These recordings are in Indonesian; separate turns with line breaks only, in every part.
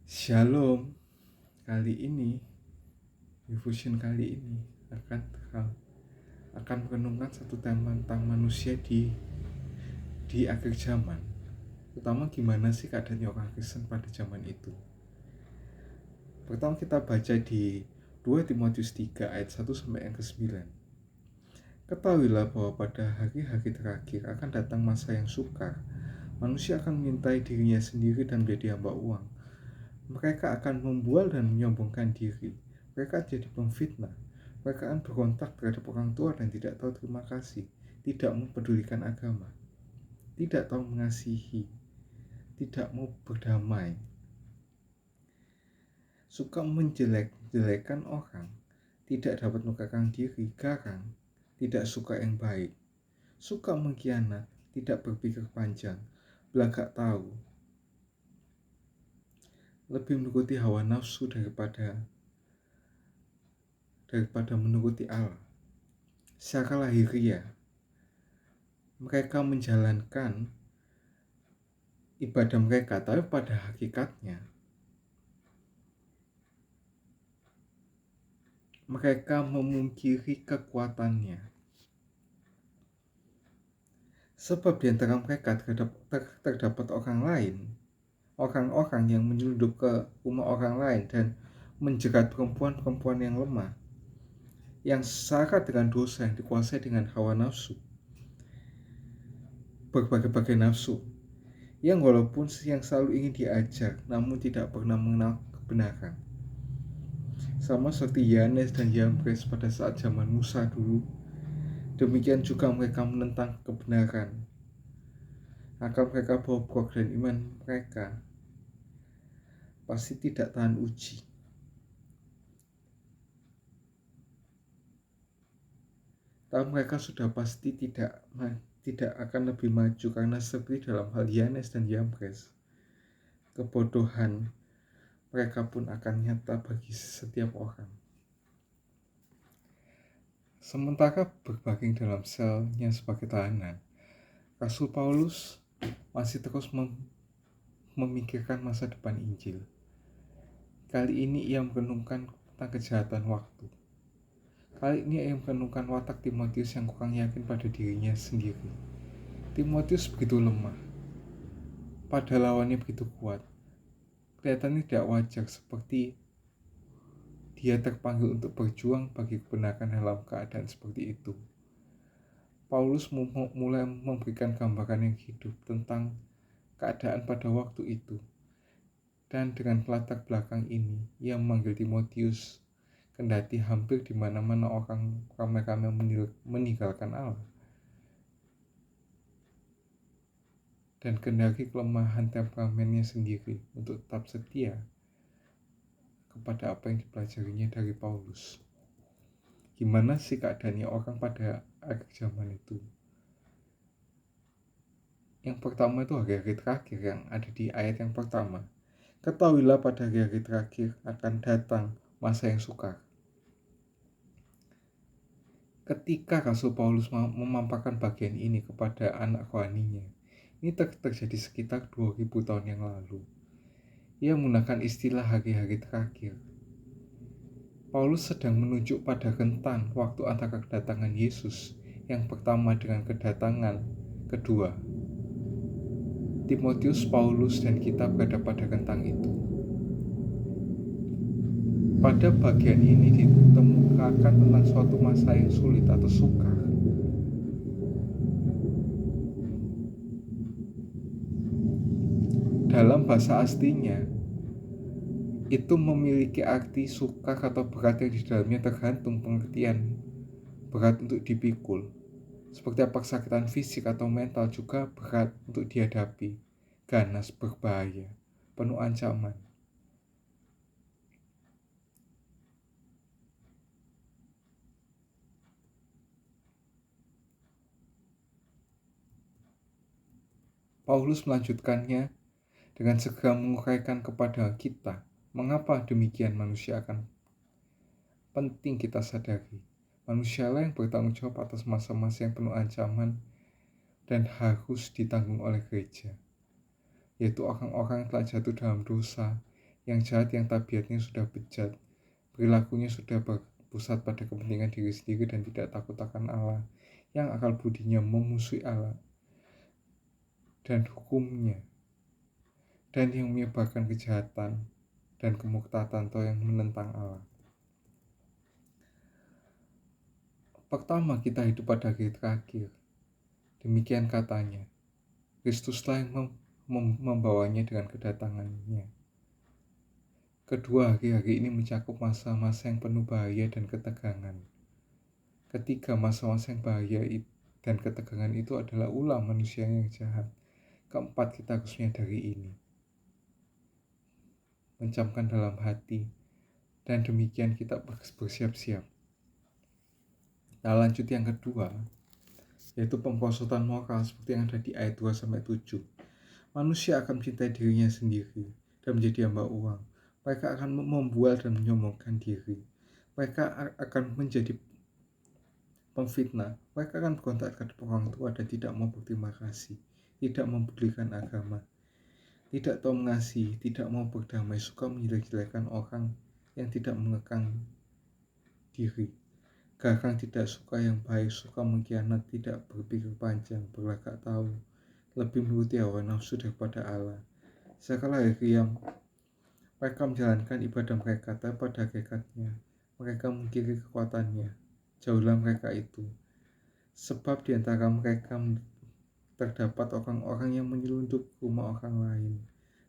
Shalom, kali ini Diffusion kali ini akan merenungkan satu tema tentang manusia di akhir zaman. Terutama gimana sih keadaannya orang Kristen pada zaman itu. Pertama kita baca di 2 Timotius 3 ayat 1 sampai yang ke-9. Ketahuilah bahwa pada hari-hari terakhir akan datang masa yang sukar. Manusia akan mencintai dirinya sendiri dan menjadi hamba uang. Mereka akan membual dan menyombongkan diri. Mereka jadi pemfitnah. Mereka akan berontak terhadap orang tua dan tidak tahu terima kasih, tidak mempedulikan agama, tidak tahu mengasihi, tidak mau berdamai, suka menjelek-jelekan orang, tidak dapat menegakkan diri, garang, tidak suka yang baik, suka mengkhianat, tidak berpikir panjang, belagak tahu, lebih menuruti hawa nafsu daripada menuruti Allah. Secara lahiriah, mereka menjalankan ibadah mereka, tapi pada hakikatnya mereka memungkiri kekuatannya. Sebab di antara mereka terdapat orang-orang yang menyelundup ke rumah orang lain dan menjerat perempuan-perempuan yang lemah, yang syarat dengan dosa, yang dikuasai dengan hawa nafsu, berbagai-bagai nafsu, yang walaupun yang selalu ingin diajar, namun tidak pernah mengenal kebenaran. Sama seperti Yanes dan Yambres pada saat zaman Musa dulu, demikian juga mereka menentang kebenaran. Akan mereka bobrok dan iman mereka pasti tidak tahan uji. Tapi mereka sudah pasti tidak akan lebih maju, karena seperti dalam hal Yanes dan Yambres, kebodohan mereka pun akan nyata bagi setiap orang. Sementara berbaring dalam selnya sebagai tahanan, Rasul Paulus masih terus memikirkan masa depan Injil. Kali ini ia merenungkan tentang kejahatan waktu. Kali ini ia merenungkan watak Timotius yang kurang yakin pada dirinya sendiri. Timotius begitu lemah, pada lawannya begitu kuat. Kelihatannya tidak wajar, seperti dia terpanggil untuk berjuang bagi kebenaran dalam keadaan seperti itu. Paulus mulai memberikan gambaran yang hidup tentang keadaan pada waktu itu. Dan dengan latar belakang ini, ia memanggil Timotius, kendati hampir di mana-mana orang ramai-ramai meninggalkan Allah. Dan kendati kelemahan temperamennya sendiri untuk tetap setia kepada apa yang dipelajarinya dari Paulus. Gimana sih keadaannya orang pada akhir zaman itu? Yang pertama itu hari-hari terakhir yang ada di ayat yang pertama. Ketahuilah pada hari-hari terakhir akan datang masa yang sukar. Ketika Rasul Paulus memaparkan bagian ini kepada anak rohaninya, ini terjadi sekitar 2000 tahun yang lalu. Ia menggunakan istilah hari-hari terakhir. Paulus sedang menunjuk pada rentan waktu antara kedatangan Yesus yang pertama dengan kedatangan kedua. Timotius, Paulus, dan kita berada pada rentang itu. Pada bagian ini ditemukan tentang suatu masa yang sulit atau sukar. Dalam bahasa aslinya, itu memiliki arti sukar atau berat yang di dalamnya tergantung pengertian berat untuk dipikul. Seperti apa kesakitan fisik atau mental juga berat untuk dihadapi, ganas, berbahaya, penuh ancaman. Paulus melanjutkannya dengan segera menguraikan kepada kita mengapa demikian manusia akan penting kita sadari. Manusialah yang bertanggung jawab atas masa-masa yang penuh ancaman dan harus ditanggung oleh gereja, yaitu orang-orang yang telah jatuh dalam dosa, yang jahat, yang tabiatnya sudah bejat, perilakunya sudah berpusat pada kepentingan diri sendiri dan tidak takut akan Allah, yang akal budinya memusuhi Allah dan hukumnya, dan yang menyebarkan kejahatan dan kemurtatan atau yang menentang Allah. Pertama, kita hidup pada hari terakhir. Demikian katanya, Kristuslah yang membawanya dengan kedatangannya. Kedua, hari-hari ini mencakup masa-masa yang penuh bahaya dan ketegangan. Ketiga, masa-masa yang bahaya dan ketegangan itu adalah ulah manusia yang jahat. Keempat, kita harus menyadari ini, mencamkan dalam hati, dan demikian kita bersiap-siap. Nah, lanjut yang kedua, yaitu pemrosotan moral seperti yang ada di ayat 2-7. Manusia akan mencintai dirinya sendiri dan menjadi hamba uang. Mereka akan membual dan menyombongkan diri. Mereka akan menjadi pemfitnah. Mereka akan berontak terhadap orang tua dan tidak mau berterima kasih, tidak mempedulikan agama, tidak tahu mengasihi, tidak mau berdamai, suka menjelek-jelekan orang yang tidak mengekang diri. Garang tidak suka yang baik, suka mengkhianat, tidak berpikir panjang, berlagak tahu, lebih menuruti hawa nafsu daripada Allah. Sekali lagi yang mereka menjalankan ibadah mereka, tapi pada hakikatnya mereka mengkiri kekuatannya. Jauhlah mereka itu, sebab di antara mereka terdapat orang-orang yang menyelundup rumah orang lain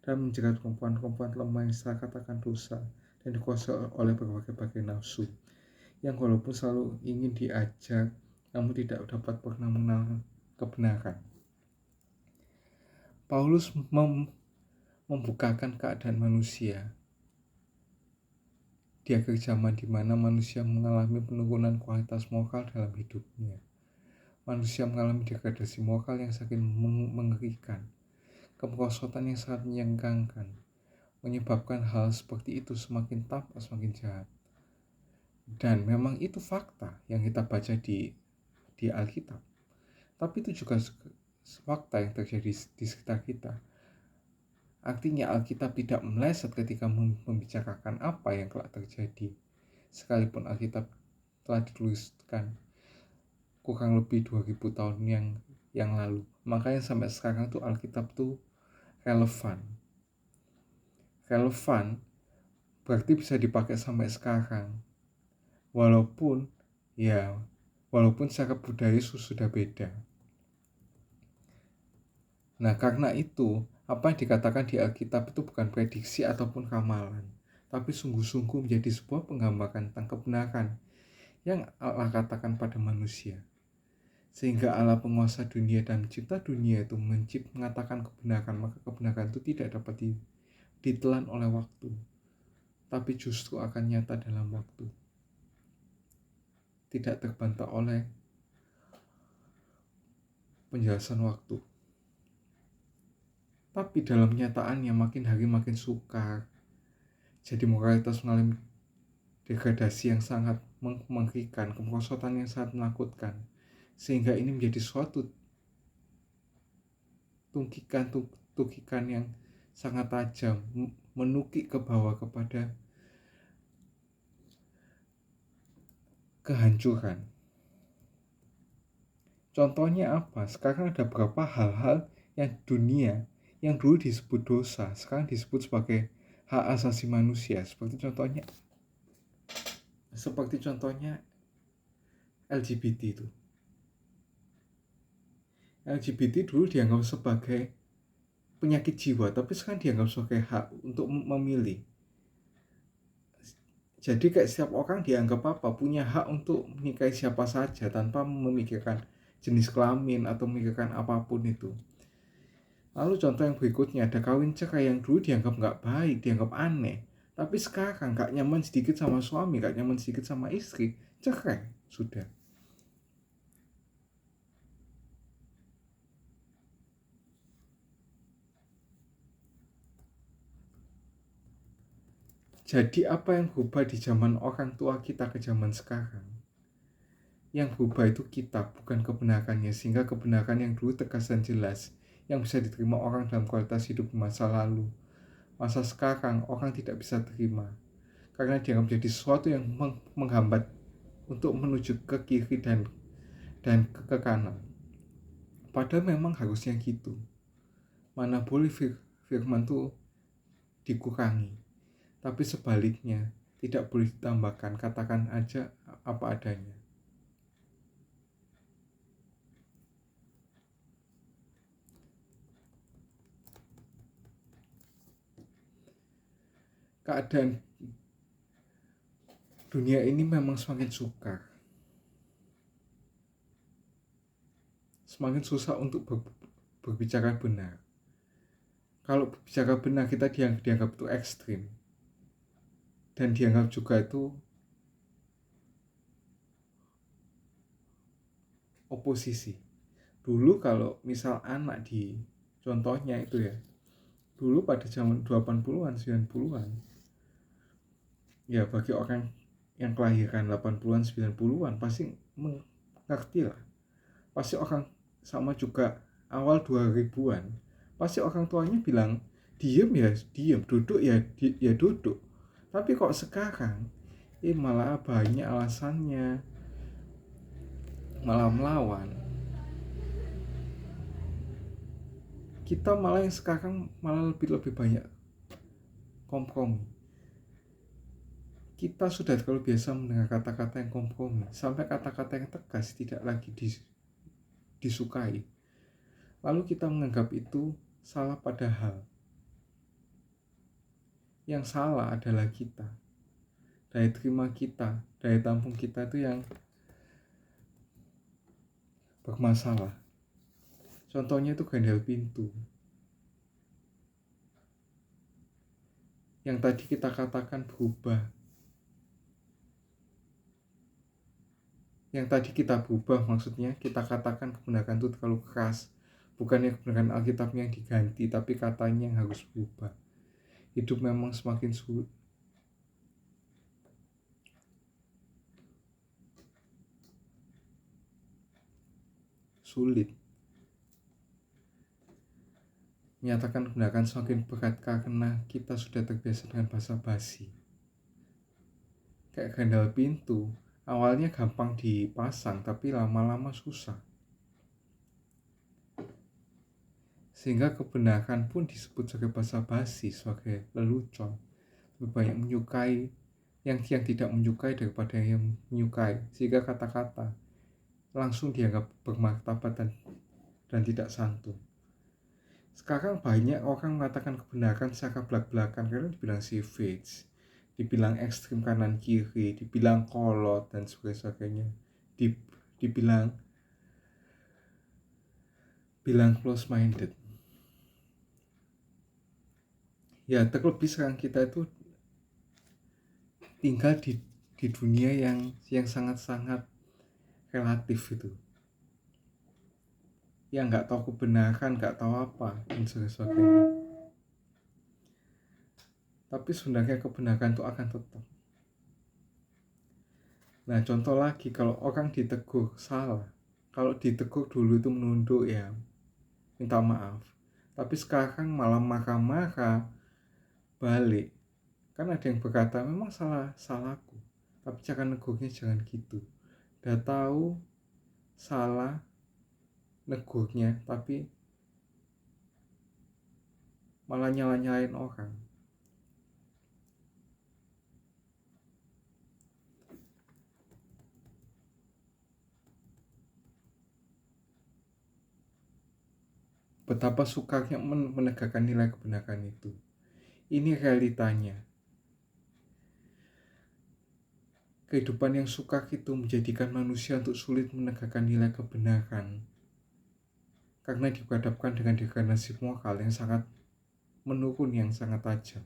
dan menjerat perempuan-perempuan lemah yang saya katakan dosa dan dikuasai oleh berbagai-bagai nafsu, yang walaupun selalu ingin diajar, namun tidak dapat pernah mengenal kebenaran. Paulus membukakan keadaan manusia di akhir zaman di mana manusia mengalami penurunan kualitas moral dalam hidupnya. Manusia mengalami degradasi moral yang saking mengerikan, kemerosotan yang sangat menyenggangkan, menyebabkan hal seperti itu semakin tampak semakin jahat. Dan memang itu fakta yang kita baca di Alkitab. Tapi itu juga fakta yang terjadi di sekitar kita. Artinya Alkitab tidak meleset ketika membicarakan apa yang telah terjadi. Sekalipun Alkitab telah dituliskan kurang lebih 2000 tahun yang lalu. Makanya sampai sekarang tuh Alkitab tuh relevan. Relevan berarti bisa dipakai sampai sekarang. Walaupun secara budaya sudah beda. Nah, karena itu, apa yang dikatakan di Alkitab itu bukan prediksi ataupun ramalan, tapi sungguh-sungguh menjadi sebuah penggambaran tentang kebenaran yang Allah katakan pada manusia. Sehingga Allah penguasa dunia dan mencipta dunia itu mengatakan kebenaran, maka kebenaran itu tidak dapat ditelan oleh waktu, tapi justru akan nyata dalam waktu. Tidak terbantah oleh penjelasan waktu. Tapi dalam kenyataannya makin hari makin sukar. Jadi moralitas mengalami degradasi yang sangat mengerikan, kemerosotan yang sangat menakutkan. Sehingga ini menjadi suatu tungkikan yang sangat tajam, menukik ke bawah kepada kehancuran. Contohnya apa? Sekarang ada beberapa hal-hal yang dunia yang dulu disebut dosa, sekarang disebut sebagai hak asasi manusia. Seperti contohnya LGBT itu. LGBT dulu dianggap sebagai penyakit jiwa, tapi sekarang dianggap sebagai hak untuk memilih. Jadi kayak setiap orang dianggap punya hak untuk menikahi siapa saja tanpa memikirkan jenis kelamin atau memikirkan apapun itu. Lalu contoh yang berikutnya, ada kawin cerai yang dulu dianggap nggak baik, dianggap aneh. Tapi sekarang nggak nyaman sedikit sama suami, nggak nyaman sedikit sama istri, cerai, sudah. Jadi apa yang berubah di zaman orang tua kita ke zaman sekarang? Yang berubah itu kita, bukan kebenarannya. Sehingga kebenaran yang dulu tegas dan jelas, yang bisa diterima orang dalam kualitas hidup di masa lalu, masa sekarang orang tidak bisa terima karena dianggap menjadi sesuatu yang menghambat untuk menuju ke kiri dan ke kanan. Padahal memang harusnya gitu. Mana boleh firman itu dikurangi, tapi sebaliknya tidak boleh ditambahkan, katakan aja apa adanya. Keadaan dunia ini memang semakin sukar, semakin susah untuk berbicara benar. Kalau berbicara benar kita dianggap itu ekstrim, dan dianggap juga itu oposisi. Dulu kalau misal anak di contohnya itu ya, dulu pada zaman 80-an, 90-an, ya bagi orang yang kelahiran 80-an, 90-an pasti mengerti lah. Pasti orang sama juga awal 2000-an, pasti orang tuanya bilang diem ya diem, duduk ya ya duduk. Tapi kok sekarang malah banyak alasannya, malah melawan. Kita malah yang sekarang malah lebih banyak kompromi. Kita sudah terlalu biasa mendengar kata-kata yang kompromi, sampai kata-kata yang tegas tidak lagi disukai. Lalu kita menganggap itu salah, padahal yang salah adalah kita. Daya terima kita, daya tampung kita itu yang bermasalah. Contohnya itu gandel pintu. Yang tadi kita katakan berubah. Yang tadi kita berubah maksudnya kita katakan kebenaran itu terlalu keras. Bukannya kebenaran Alkitabnya yang diganti, tapi katanya yang harus berubah. Hidup memang semakin sulit. Menyatakan kebenaran semakin berat karena kita sudah terbiasa dengan basa-basi. Kayak gandal pintu, awalnya gampang dipasang tapi lama-lama susah. Sehingga kebenaran pun disebut sebagai basa-basi, sebagai lelucon. Lebih banyak menyukai yang tidak menyukai daripada yang menyukai. Sehingga kata-kata langsung dianggap bermartabat dan tidak santun. Sekarang banyak orang mengatakan kebenaran secara belak-belakan karena dibilang savage, dibilang ekstrim kanan kiri, dibilang kolot dan sebagainya, dibilang close minded. Ya terlebih sekarang kita itu tinggal di dunia yang sangat-sangat relatif itu, yang nggak tahu kebenaran, nggak tahu apa dan sebagainya. Tapi sebenarnya kebenaran itu akan tetap. Nah contoh lagi, kalau orang ditegur salah, kalau ditegur dulu itu menunduk ya, minta maaf. Tapi sekarang malah marah-marah balik. Kan ada yang berkata memang salahku, tapi cara negurnya jangan gitu. Udah tahu salah, negurnya tapi malah nyalain orang. Betapa sukarnya menegakkan nilai kebenaran itu. Ini realitanya. Kehidupan yang sukar itu menjadikan manusia untuk sulit menegakkan nilai kebenaran, karena dihadapkan dengan degradasi moral yang sangat menurun, yang sangat tajam.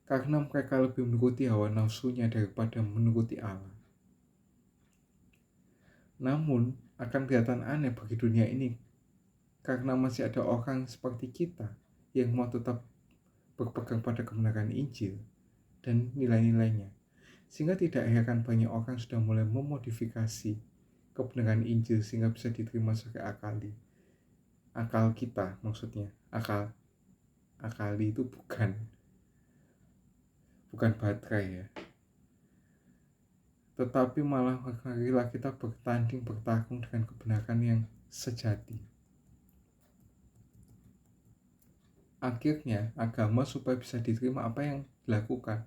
Karena mereka lebih menuruti hawa nafsunya daripada menuruti Allah. Namun akan kelihatan aneh bagi dunia ini karena masih ada orang seperti kita yang mau tetap berpegang pada kebenaran Injil dan nilai-nilainya. Sehingga tidak heran banyak orang sudah mulai memodifikasi kebenaran Injil sehingga bisa diterima sebagai akal kita, maksudnya akal akali itu bukan baterai ya, tetapi malah marilah kita bertarung dengan kebenaran yang sejati. Akhirnya agama supaya bisa diterima apa yang dilakukan,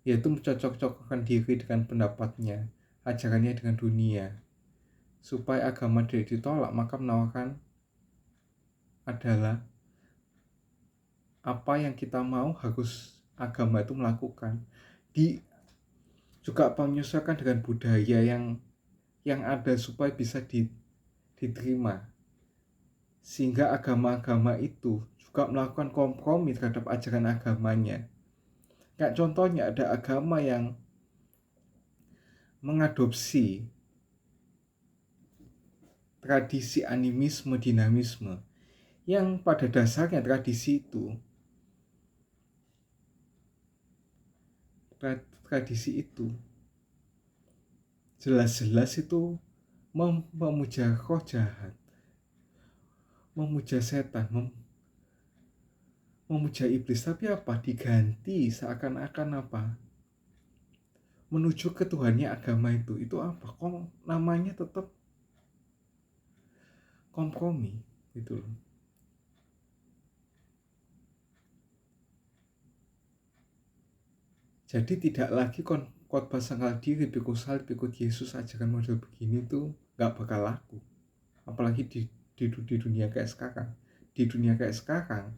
yaitu mencocok-cokokkan diri dengan pendapatnya, ajarannya dengan dunia. Supaya agama tidak ditolak, maka menawarkan adalah apa yang kita mau harus agama itu melakukan. Juga menyesuaikan dengan budaya yang ada supaya bisa diterima. Sehingga agama-agama itu juga melakukan kompromi terhadap ajaran agamanya. Kayak contohnya ada agama yang mengadopsi tradisi animisme, dinamisme, yang pada dasarnya tradisi itu jelas-jelas itu memuja roh jahat, memuja setan, memuja iblis. Tapi apa? Diganti seakan-akan apa? Menuju ke Tuhannya agama itu apa? Kok namanya tetap kompromi gitu loh. Jadi tidak lagi khotbah sangkal diri, pikul salib, ikut Yesus, ajakan model begini tuh gak bakal laku. Apalagi di dunia kayak sekarang. Di dunia kayak sekarang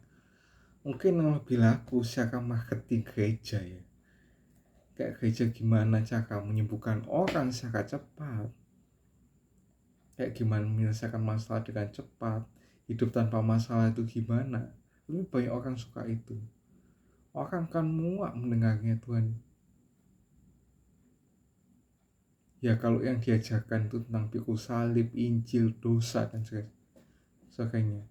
mungkin yang lebih laku secara marketing gereja ya. Kayak gereja gimana cara menyembuhkan orang secara cepat, kayak gimana menyelesaikan masalah dengan cepat, hidup tanpa masalah itu gimana. Lebih banyak orang suka itu. Orang kan muak mendengarnya Tuhan. Ya kalau yang diajarkan itu tentang pikul salib, Injil, dosa dan sebagainya.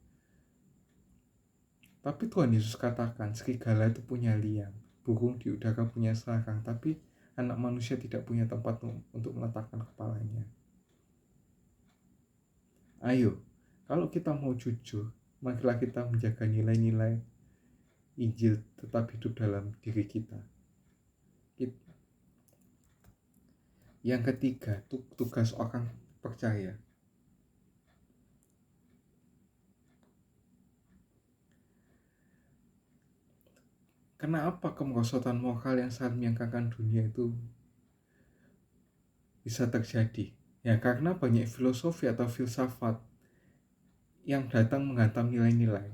Tapi Tuhan Yesus katakan serigala itu punya liang, burung di udara punya sarang, tapi anak manusia tidak punya tempat untuk meletakkan kepalanya. Ayo, kalau kita mau jujur, marilah kita menjaga nilai-nilai Injil tetap hidup dalam diri kita. Yang ketiga, tugas orang percaya. Kenapa kemerosotan moral yang sangat menyangkakan dunia itu bisa terjadi? Ya karena banyak filosofi atau filsafat yang datang menghantam nilai-nilai.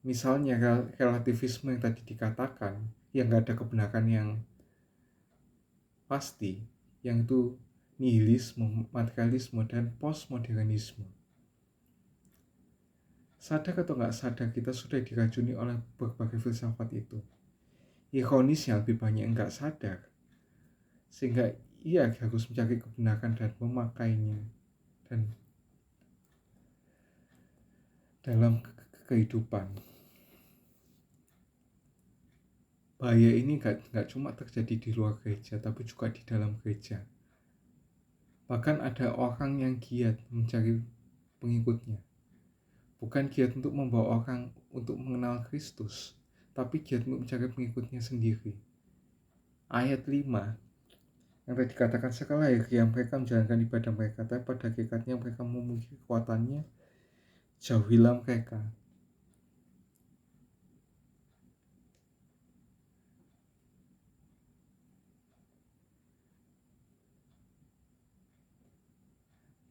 Misalnya relativisme yang tadi dikatakan, yang gak ada kebenaran yang pasti, yang itu nihilisme, materialisme, dan postmodernisme. Sadar atau gak sadar, kita sudah diracuni oleh berbagai filsafat itu. Ironisnya lebih banyak yang gak sadar, sehingga ia harus mencari kebenaran dan memakainya dan dalam kehidupan. Bahaya ini gak cuma terjadi di luar gereja, tapi juga di dalam gereja. Bahkan ada orang yang giat mencari pengikutnya. Bukan giat untuk membawa orang untuk mengenal Kristus, tapi giat untuk mencari pengikutnya sendiri. Ayat 5 yang tadi dikatakan, sekala yang mereka menjalankan ibadah mereka, tapi pada hakikatnya mereka memiliki kekuatannya, jauhilah mereka.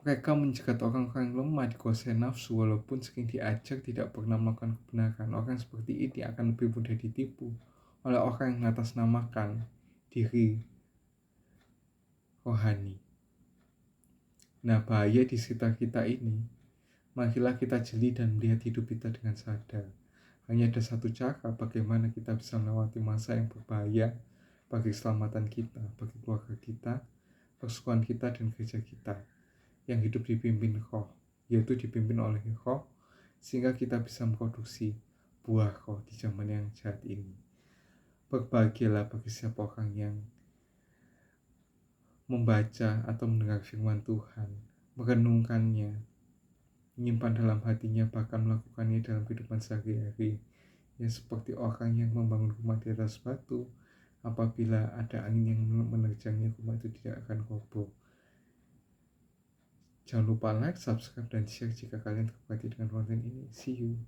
Mereka menjegat orang-orang lemah, dikuasai nafsu, walaupun sering diajak tidak pernah melakukan kebenaran. Orang seperti ini akan lebih mudah ditipu oleh orang yang mengatasnamakan diri rohani. Nah, bahaya di sekitar kita ini, marilah kita jeli dan melihat hidup kita dengan sadar. Hanya ada satu cara bagaimana kita bisa melewati masa yang berbahaya bagi keselamatan kita, bagi keluarga kita, persekutuan kita, dan gereja kita, yang hidup dipimpin roh, yaitu dipimpin oleh roh, sehingga kita bisa memproduksi buah roh di zaman yang jahat ini. Berbahagialah bagi siapa orang yang membaca atau mendengar firman Tuhan, merenungkannya, menyimpan dalam hatinya, bahkan melakukannya dalam kehidupan sehari-hari, ya seperti orang yang membangun rumah di atas batu. Apabila ada angin yang menerjangi, rumah itu tidak akan roboh. Jangan lupa like, subscribe, dan share jika kalian tertarik dengan konten ini. See you.